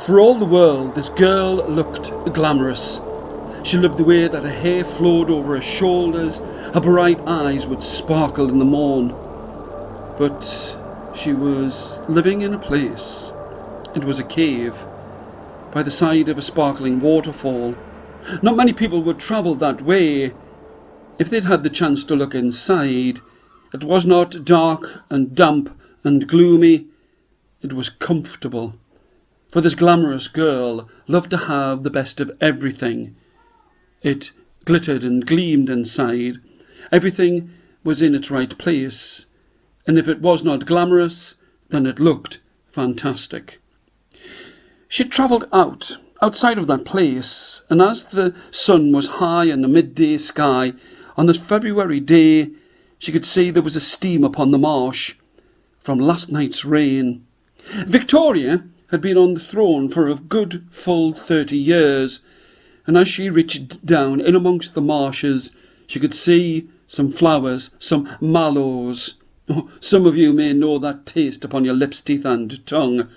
For all the world, this girl looked glamorous. She loved the way that her hair flowed over her shoulders, her bright eyes would sparkle in the morn. But she was living in a place. It was a cave, by the side of a sparkling waterfall. Not many people would travel that way if they'd had the chance to look inside. It was not dark and damp and gloomy. It was comfortable. For this glamorous girl loved to have the best of everything. It glittered and gleamed inside. Everything was in its right place. And if it was not glamorous, then it looked fantastic. She travelled outside of that place, and as the sun was high in the midday sky, on this February day, she could see there was a steam upon the marsh from last night's rain. Victoria had been on the throne for a good full 30 years, and as she reached down in amongst the marshes, she could see some flowers, some mallows. Oh, some of you may know that taste upon your lips, teeth and tongue.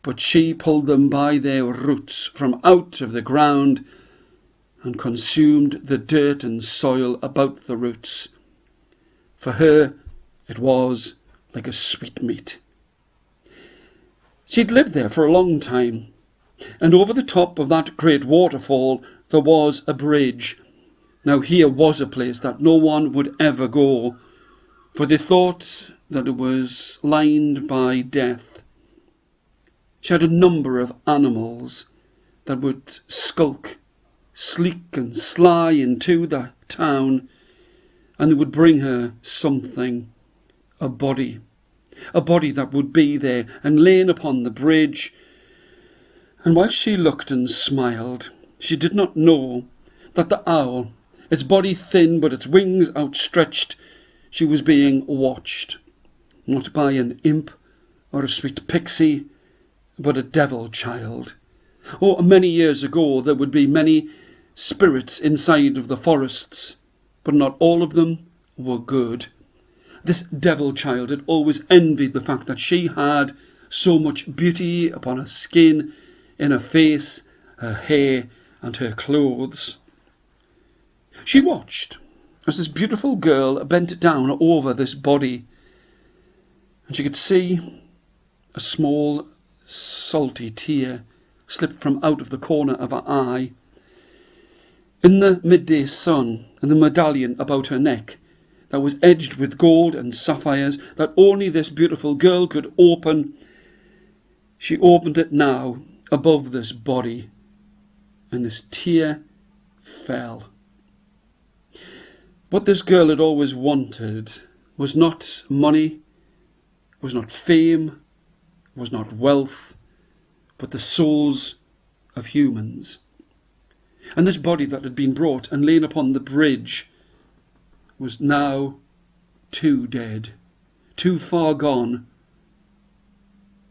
But she pulled them by their roots from out of the ground and consumed the dirt and soil about the roots. For her, it was like a sweetmeat. She'd lived there for a long time, and over the top of that great waterfall there was a bridge. Now here was a place that no one would ever go, for they thought that it was lined by death. She had a number of animals that would skulk, sleek and sly into the town, and they would bring her something, a body that would be there and laying upon the bridge. And while she looked and smiled, she did not know that the owl, its body thin but its wings outstretched, she was being watched, not by an imp or a sweet pixie, but a devil child. Oh, many years ago there would be many spirits inside of the forests, but not all of them were good. This devil child had always envied the fact that she had so much beauty upon her skin, in her face, her hair, and her clothes. She watched as this beautiful girl bent down over this body, and she could see a small, salty tear slip from out of the corner of her eye. In the midday sun, and the medallion about her neck, that was edged with gold and sapphires that only this beautiful girl could open, she opened it now above this body, and this tear fell. What this girl had always wanted was not money, was not fame, was not wealth, but the souls of humans. And this body that had been brought and lain upon the bridge was now too dead, too far gone,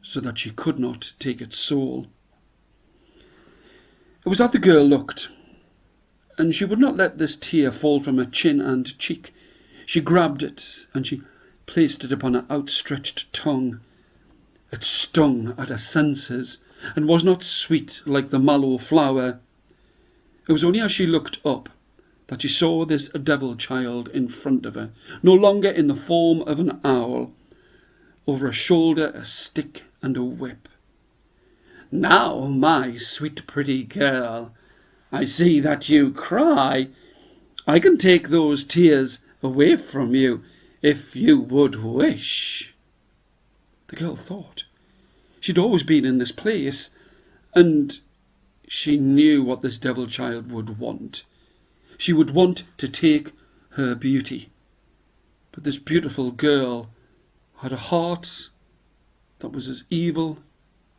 so that she could not take its soul. It was that the girl looked, and she would not let this tear fall from her chin and cheek. She grabbed it, and she placed it upon her outstretched tongue. It stung at her senses, and was not sweet like the mallow flower. It was only as she looked up that she saw this devil child in front of her, no longer in the form of an owl, over her shoulder a stick and a whip. "Now, my sweet pretty girl, I see that you cry. I can take those tears away from you if you would wish." The girl thought. She'd always been in this place, and she knew what this devil child would want. She would want to take her beauty. But this beautiful girl had a heart that was as evil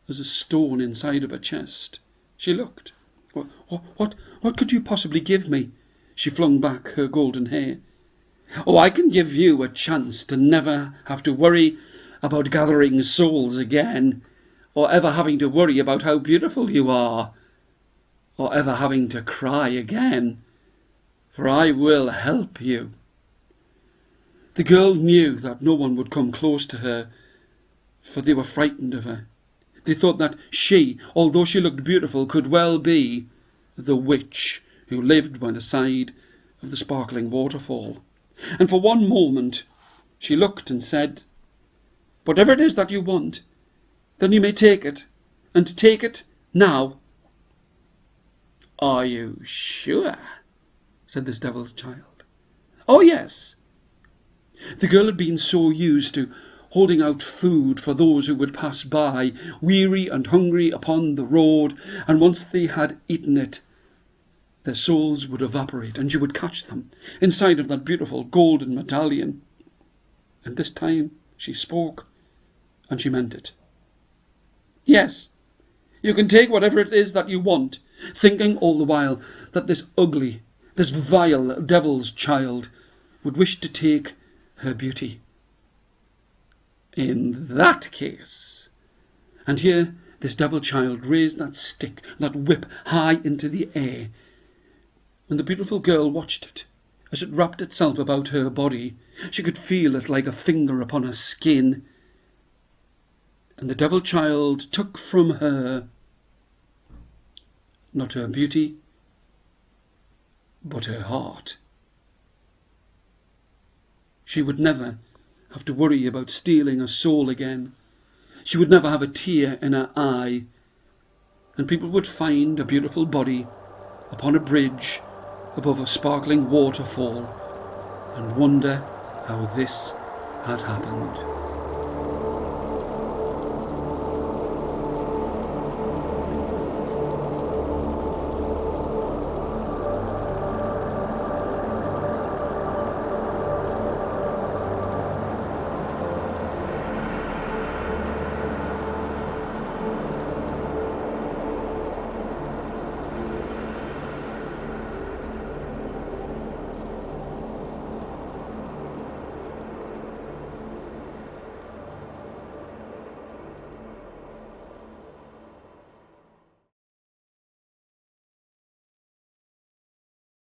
as a stone inside of her chest. She looked. What could you possibly give me?" She flung back her golden hair. "Oh, I can give you a chance to never have to worry about gathering souls again, or ever having to worry about how beautiful you are, or ever having to cry again, for I will help you." The girl knew that no one would come close to her, for they were frightened of her. They thought that she, although she looked beautiful, could well be the witch who lived by the side of the sparkling waterfall. And for one moment she looked and said, "Whatever it is that you want, then you may take it, and take it now." "Are you sure?" said this devil's child. "Oh, yes." The girl had been so used to holding out food for those who would pass by, weary and hungry upon the road, and once they had eaten it, their souls would evaporate, and she would catch them inside of that beautiful golden medallion. And this time she spoke, and she meant it. "Yes, you can take whatever it is that you want," thinking all the while that this ugly, this vile devil's child would wish to take her beauty. "In that case," and here this devil child raised that stick, that whip, high into the air, and the beautiful girl watched it as it wrapped itself about her body. She could feel it like a finger upon her skin. And the devil child took from her not her beauty, but her heart. She would never have to worry about stealing a soul again. She would never have a tear in her eye, and people would find a beautiful body upon a bridge above a sparkling waterfall and wonder how this had happened.